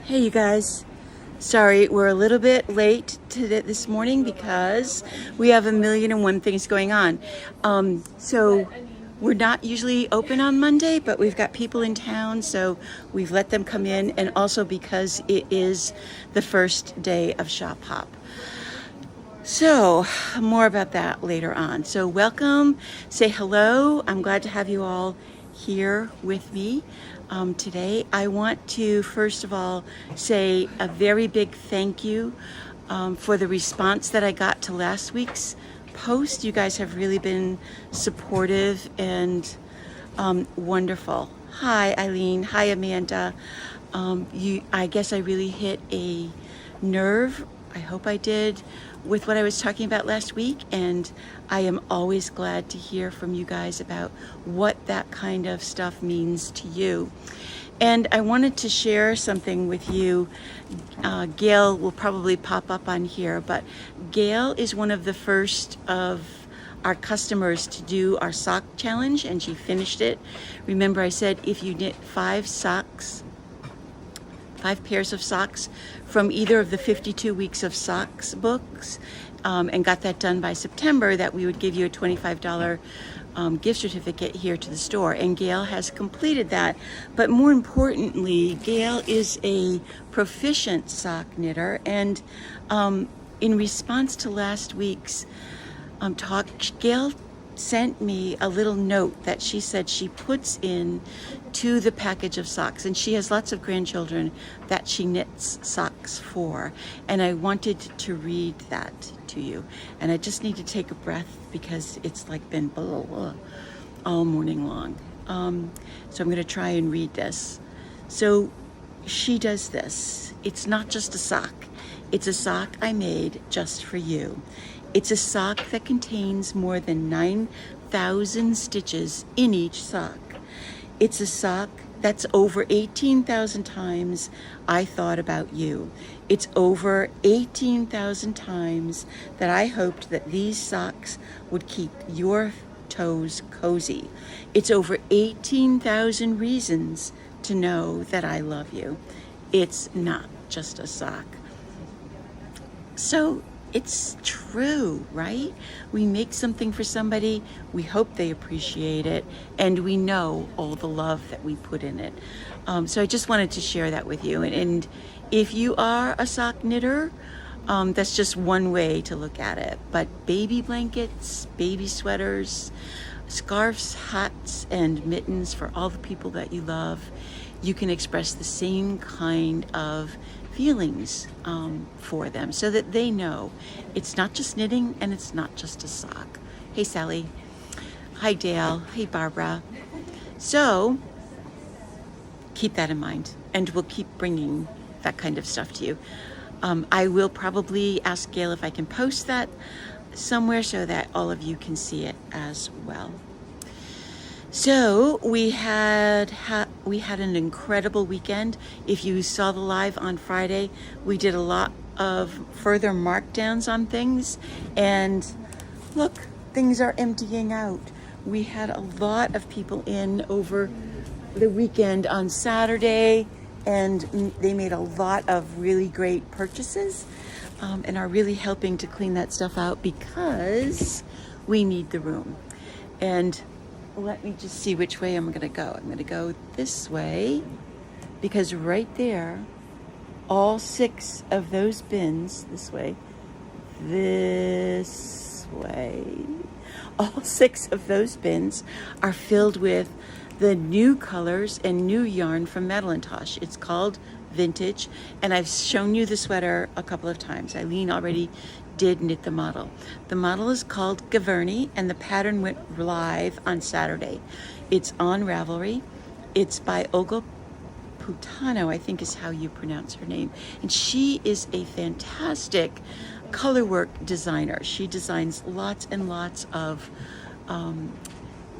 Hey, you guys. Sorry, we're a little bit late this morning because we have 1,000,001 things going on. So we're not usually open on Monday, but we've got people in town, so we've let them come in, and also because it is the first day of Shop Hop. So, more about that later on. So, welcome, say hello. I'm glad to have you all here with me today. I want to, first of all, say a very big thank you for the response that I got to last week's post. You guys have really been supportive and wonderful. Hi, Eileen. Hi, Amanda. I guess I really hit a nerve. I hope I did with what I was talking about last week, and I am always glad to hear from you guys about what that kind of stuff means to you. And I wanted to share something with you. Gail will probably pop up on here, but Gail is one of the first of our customers to do our sock challenge, and she finished it. Remember, I said if you knit 5 pairs of socks from either of the 52 weeks of socks books, and got that done by September, that we would give you a $25 gift certificate here to the store. And Gail has completed that. But more importantly, Gail is a proficient sock knitter, and in response to last week's talk, Gail sent me a little note that she said she puts in to the package of socks, and she has lots of grandchildren that she knits socks for, and I wanted to read that to you. And I just need to take a breath because it's like been all morning long. So I'm going to try and read this. So she does this. It's not just a sock. It's a sock I made just for you. It's a sock that contains more than 9,000 stitches in each sock. It's a sock that's over 18,000 times I thought about you. It's over 18,000 times that I hoped that these socks would keep your toes cozy. It's over 18,000 reasons to know that I love you. It's not just a sock. So it's true, right? We make something for somebody, we hope they appreciate it, and we know all the love that we put in it. So I just wanted to share that with you. And if you are a sock knitter, that's just one way to look at it. But baby blankets, baby sweaters, scarves, hats, and mittens for all the people that you love, you can express the same kind of feelings for them, so that they know it's not just knitting and it's not just a sock. Hey, Sally. Hi, Dale. Hey, Barbara. So keep that in mind, and we'll keep bringing that kind of stuff to you. I will probably ask Gail if I can post that somewhere so that all of you can see it as well. So we had an incredible weekend. If you saw the live on Friday, we did a lot of further markdowns on things, and look, things are emptying out. We had a lot of people in over the weekend on Saturday, and they made a lot of really great purchases, and are really helping to clean that stuff out because we need the room. And let me just see which way I'm going to go. I'm going to go this way, because right there, all 6 of those bins, this way, all 6 of those bins are filled with the new colors and new yarn from Madelinetosh. It's called Vintage, and I've shown you the sweater a couple of times. Eileen already did knit the model. The model is called Gaverni, and the pattern went live on Saturday. It's on Ravelry. It's by Olga Putano, I think is how you pronounce her name. And she is a fantastic colorwork designer. She designs lots and lots of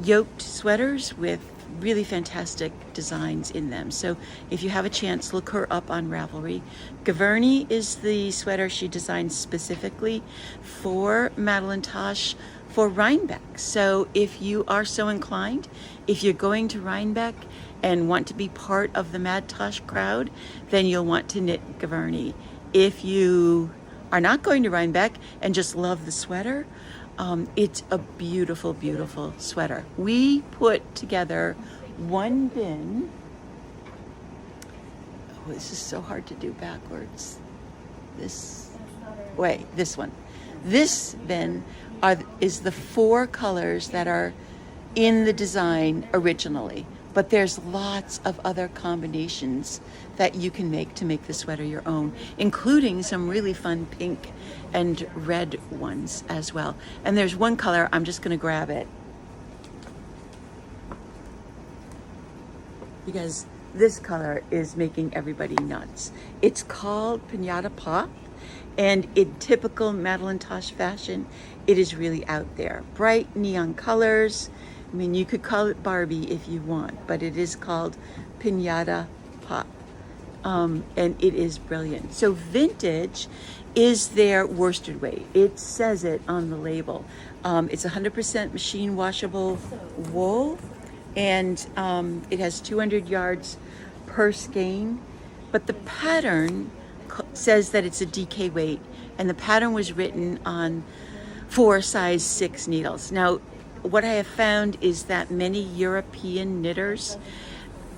yoked sweaters with really fantastic designs in them. So if you have a chance, look her up on Ravelry. Gaverni is the sweater she designed specifically for Madelinetosh for Rhinebeck. So if you are so inclined, if you're going to Rhinebeck and want to be part of the Mad Tosh crowd, then you'll want to knit Gavarni. If you are not going to Rhinebeck and just love the sweater, it's a beautiful, beautiful sweater. We put together one bin. Oh, this is so hard to do backwards. This one. This bin is the 4 colors that are in the design originally, but there's lots of other combinations that you can make to make the sweater your own, including some really fun pink and red ones as well. And there's one color, I'm just gonna grab it because this color is making everybody nuts. It's called Pinata Pop, and in typical Madeline Tosh fashion, it is really out there. Bright neon colors. I mean, you could call it Barbie if you want, but it is called Pinata Pop. And it is brilliant. So vintage is their worsted weight. It says it on the label. It's 100% machine washable wool, and it has 200 yards per skein. But the pattern says that it's a DK weight, and the pattern was written on 4 size 6 needles. Now, what I have found is that many European knitters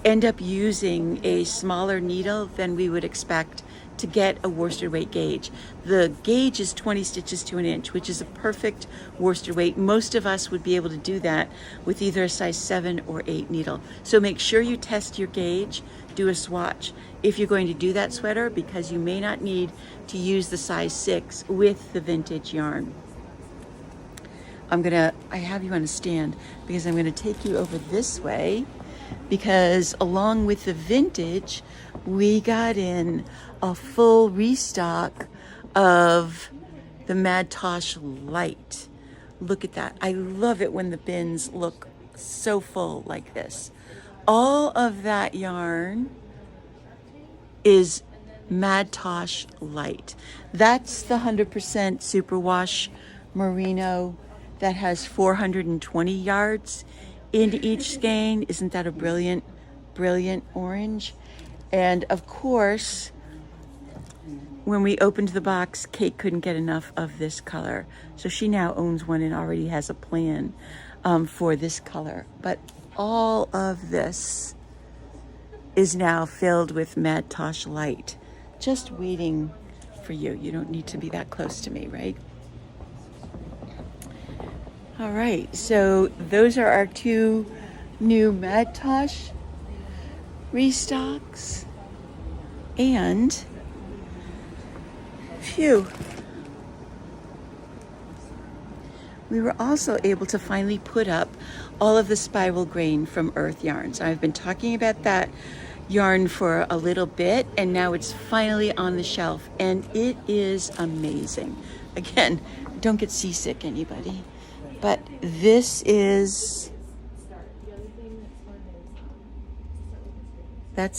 end up using a smaller needle than we would expect to get a worsted weight gauge. The gauge is 20 stitches to an inch, which is a perfect worsted weight. Most of us would be able to do that with either a size 7 or 8 needle. So make sure you test your gauge, do a swatch if you're going to do that sweater, because you may not need to use the size 6 with the vintage yarn. I have you on a stand because I'm gonna take you over this way, because along with the vintage, we got in a full restock of the Mad Tosh Light. Look at that. I love it when the bins look so full like this. All of that yarn is Mad Tosh Light. That's the 100% superwash merino that has 420 yards in each skein. Isn't that a brilliant, brilliant orange? And of course, when we opened the box, Kate couldn't get enough of this color. So she now owns one and already has a plan for this color. But all of this is now filled with Mad Tosh Light, just waiting for you. You don't need to be that close to me, right? All right, so those are our 2 new Mad Tosh restocks, and phew, we were also able to finally put up all of the spiral grain from Earth Yarns. I've been talking about that yarn for a little bit, and now it's finally on the shelf, and it is amazing. Again, don't get seasick, anybody. But that's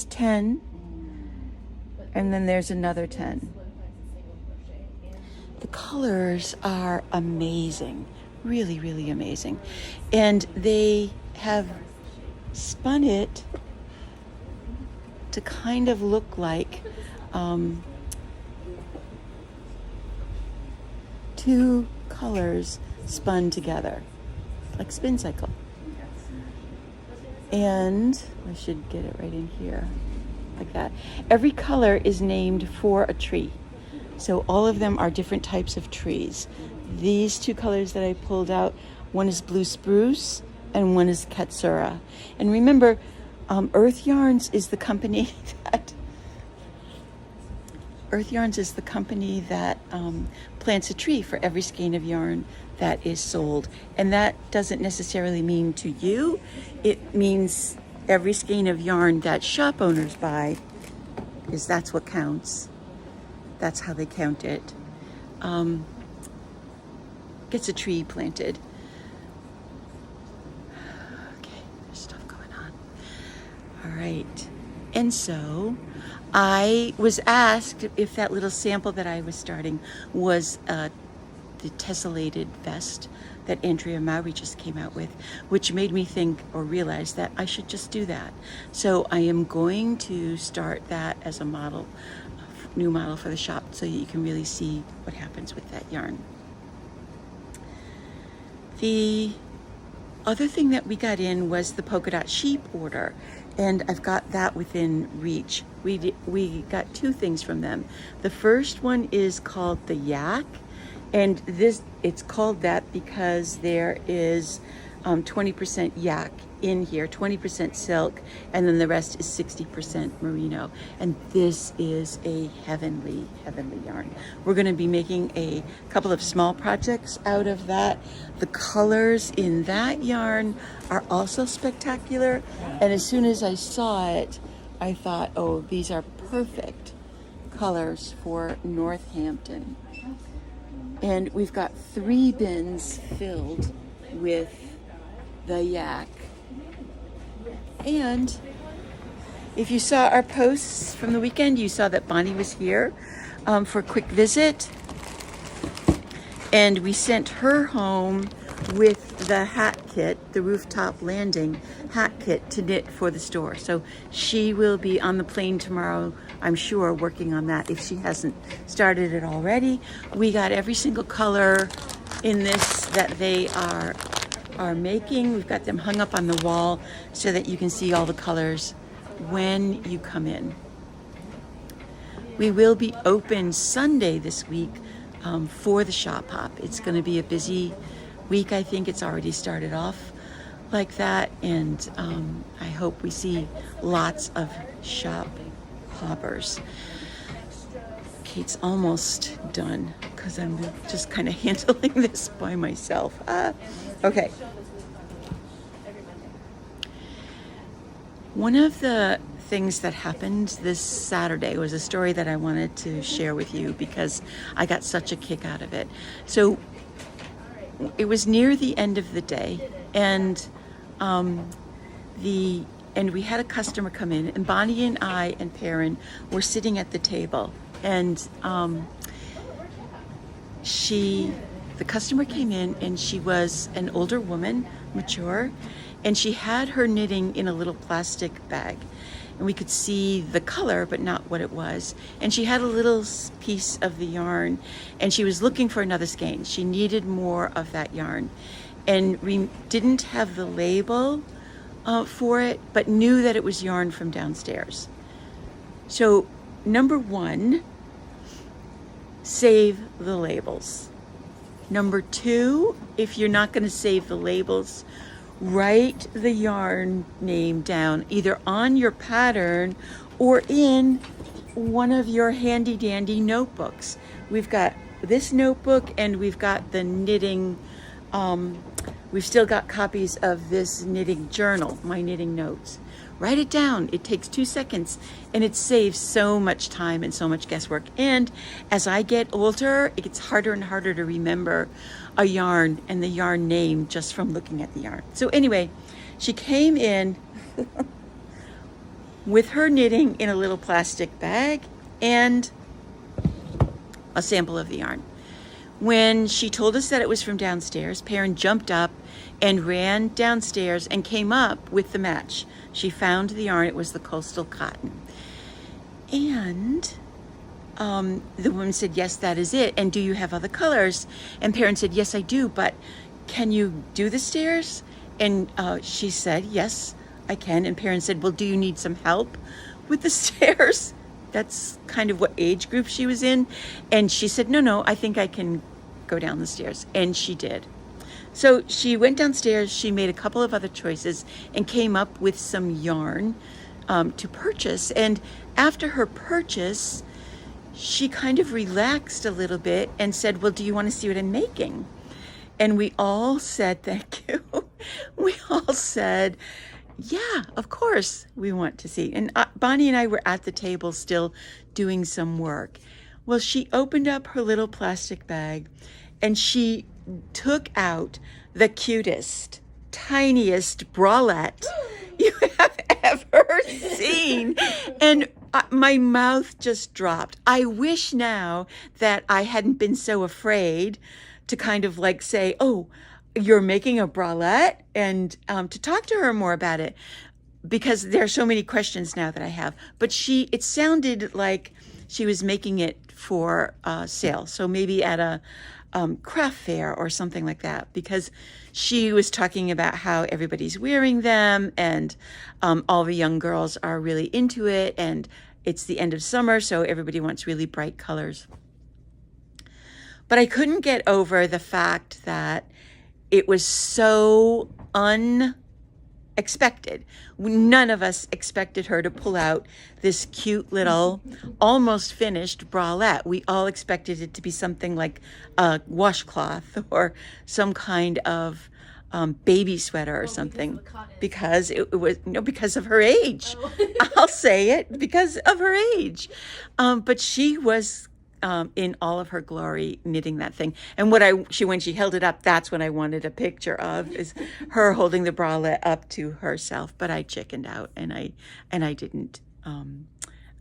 10, and then there's another 10. The colors are amazing, really, really amazing. And they have spun it to kind of look like 2 colors spun together, like spin cycle. And I should get it right in here, like that. Every color is named for a tree. So all of them are different types of trees. These 2 colors that I pulled out, one is blue spruce and one is katsura. And remember, Earth Yarns is the company that plants a tree for every skein of yarn that is sold. And that doesn't necessarily mean to you. It means every skein of yarn that shop owners buy, because that's what counts. That's how they count it. Gets a tree planted. Okay, there's stuff going on. All right. And so I was asked if that little sample that I was starting was the tessellated vest that Andrea Mowry just came out with, which made me think or realize that I should just do that. So I am going to start that as a model, new model for the shop, so that you can really see what happens with that yarn. The other thing that we got in was the polka dot sheep order, and I've got that within reach. We got two things from them. The first one is called the Yak, and it's called that because there is 20% yak in here, 20% silk, and then the rest is 60% merino. And this is a heavenly yarn. We're going to be making a couple of small projects out of that. The colors in that yarn are also spectacular, and as soon as I saw it, I thought, oh, these are perfect colors for Northampton. And we've got 3 bins filled with the yak. And if you saw our posts from the weekend, you saw that Bonnie was here for a quick visit. And we sent her home with the hat kit, the rooftop landing hat kit to knit for the store. So she will be on the plane tomorrow, I'm sure, working on that if she hasn't started it already. We got every single color in this that they are making. We've got them hung up on the wall so that you can see all the colors when you come in. We will be open Sunday this week for the shop hop. It's going to be a busy week. I think it's already started off like that, and I hope we see lots of shop hoppers. Kate's almost done because I'm just kind of handling this by myself. Okay. One of the things that happened this Saturday was a story that I wanted to share with you because I got such a kick out of it. So it was near the end of the day, and we had a customer come in, and Bonnie and I and Perrin were sitting at the table, and the customer came in, and she was an older woman, mature, and she had her knitting in a little plastic bag, and we could see the color but not what it was, and she had a little piece of the yarn, and she was looking for another skein. She needed more of that yarn, and we didn't have the label for it, but knew that it was yarn from downstairs. So number 1, save the labels. Number 2, if you're not going to save the labels, write the yarn name down either on your pattern or in one of your handy dandy notebooks. We've got this notebook, and we've got the knitting, we've still got copies of this knitting journal, my knitting notes. Write it down. It takes 2 seconds, and it saves so much time and so much guesswork. And as I get older, it gets harder and harder to remember a yarn and the yarn name just from looking at the yarn. So anyway, she came in with her knitting in a little plastic bag and a sample of the yarn. When she told us that it was from downstairs, Perrin jumped up and ran downstairs and came up with the match. She found the yarn. It was the coastal cotton. And the woman said, yes, that is it. And do you have other colors? And Perrin said, yes, I do, but can you do the stairs? And she said, yes, I can. And Perrin said, well, do you need some help with the stairs? That's kind of what age group she was in. And she said, no, I think I can go down the stairs. And she did. So she went downstairs, she made a couple of other choices and came up with some yarn to purchase. And after her purchase, she kind of relaxed a little bit and said, well, do you want to see what I'm making? And we all said, thank you. We all said, yeah, of course we want to see. And Bonnie and I were at the table still doing some work. Well, she opened up her little plastic bag and she took out the cutest, tiniest bralette you have ever seen. And my mouth just dropped. I wish now that I hadn't been so afraid to kind of like say, oh, you're making a bralette, and to talk to her more about it, because there are so many questions now that I have. But it sounded like she was making it for sale. So maybe at a craft fair or something like that, because she was talking about how everybody's wearing them, and all the young girls are really into it, and it's the end of summer, so everybody wants really bright colors. But I couldn't get over the fact that it was so unexpected. None of us expected her to pull out this cute little, almost finished bralette. We all expected it to be something like a washcloth or some kind of baby sweater or something, because it was, because of her age. Oh. I'll say it, because of her age. But she was in all of her glory knitting that thing. And when she held it up, that's when I wanted a picture of, is her holding the bralette up to herself. But I chickened out, and I didn't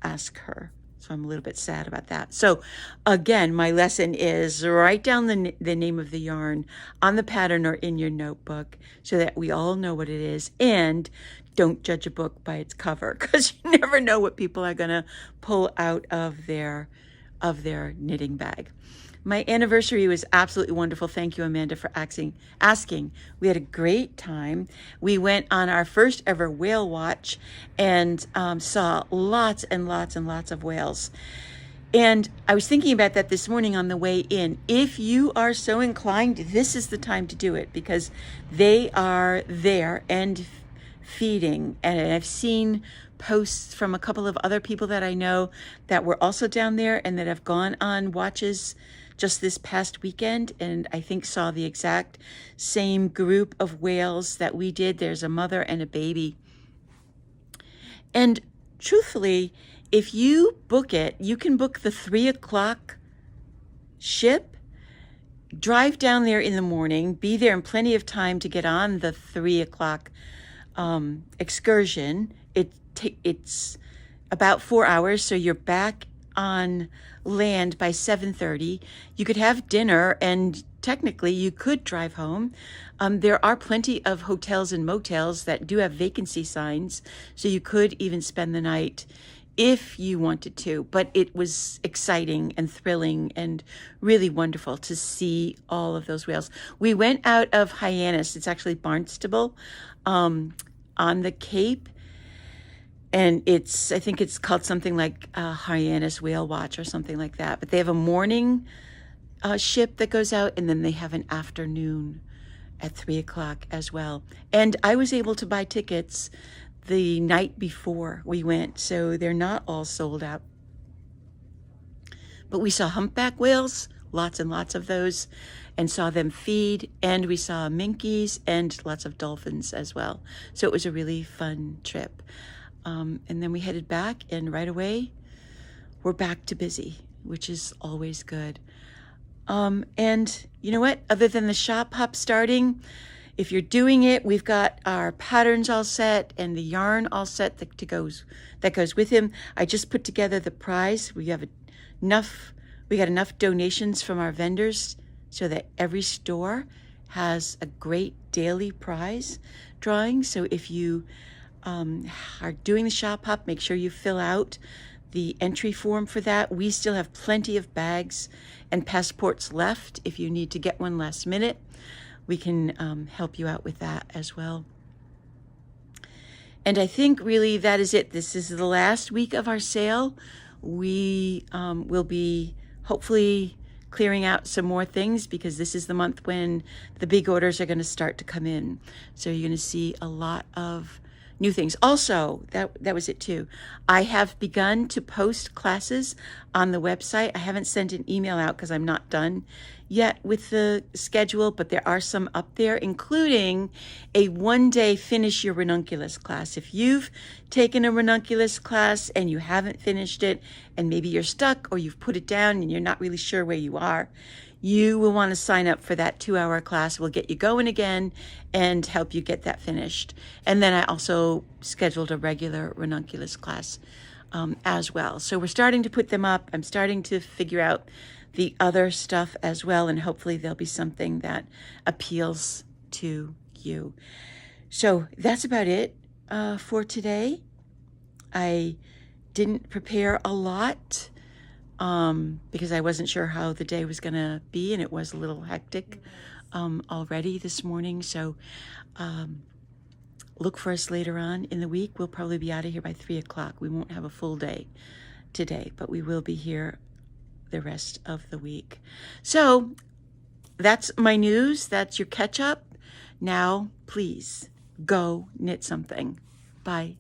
ask her. So I'm a little bit sad about that. So again, my lesson is write down the name of the yarn on the pattern or in your notebook so that we all know what it is, and don't judge a book by its cover, because you never know what people are going to pull out of their knitting bag. My anniversary was absolutely wonderful. Thank you, Amanda, for asking. We had a great time. We went on our first ever whale watch and saw lots and lots and lots of whales. And I was thinking about that this morning on the way in. If you are so inclined, this is the time to do it, because they are there and feeding. And I've seen posts from a couple of other people that I know that were also down there and that have gone on watches just this past weekend, and I think saw the exact same group of whales that we did. There's a mother and a baby. And truthfully, if you book it, you can book the 3:00 ship, drive down there in the morning, be there in plenty of time to get on the 3:00 excursion. It's about 4 hours, so you're back on land by 7:30. You could have dinner, and technically you could drive home. There are plenty of hotels and motels that do have vacancy signs, so you could even spend the night if you wanted to. But it was exciting and thrilling and really wonderful to see all of those whales. We went out of Hyannis. It's actually Barnstable, on the Cape. And I think it's called something like Hyannis Whale Watch or something like that. But they have a morning ship that goes out, and then they have an afternoon at 3:00 as well. And I was able to buy tickets the night before we went, so they're not all sold out. But we saw humpback whales, lots and lots of those, and saw them feed, and we saw minkies and lots of dolphins as well. So it was a really fun trip. And then we headed back, and right away, we're back to busy, which is always good. And you know what? Other than the shop hop starting, if you're doing it, we've got our patterns all set and the yarn all set that goes with him. I just put together the prize. We got enough donations from our vendors so that every store has a great daily prize drawing. So if you are doing the shop hop, make sure you fill out the entry form for that. We still have plenty of bags and passports left. If you need to get one last minute, we can help you out with that as well. And I think really that is it. This is the last week of our sale. We will be hopefully clearing out some more things, because this is the month when the big orders are going to start to come in. So you're going to see a lot of new things. Also, that was it too. I have begun to post classes on the website. I haven't sent an email out because I'm not done yet with the schedule, but there are some up there, including a one-day finish your ranunculus class. If you've taken a ranunculus class and you haven't finished it, and maybe you're stuck or you've put it down and you're not really sure where you are, you will want to sign up for that 2-hour class. We'll get you going again and help you get that finished. And then I also scheduled a regular ranunculus class as well. So we're starting to put them up. I'm starting to figure out the other stuff as well, and hopefully there'll be something that appeals to you. So that's about it for today. I didn't prepare a lot because I wasn't sure how the day was going to be, and it was a little hectic already this morning. So look for us later on in the week. We'll probably be out of here by 3 o'clock. We won't have a full day today, but we will be here the rest of the week. So that's my news. That's your catch up. Now, please go knit something. Bye.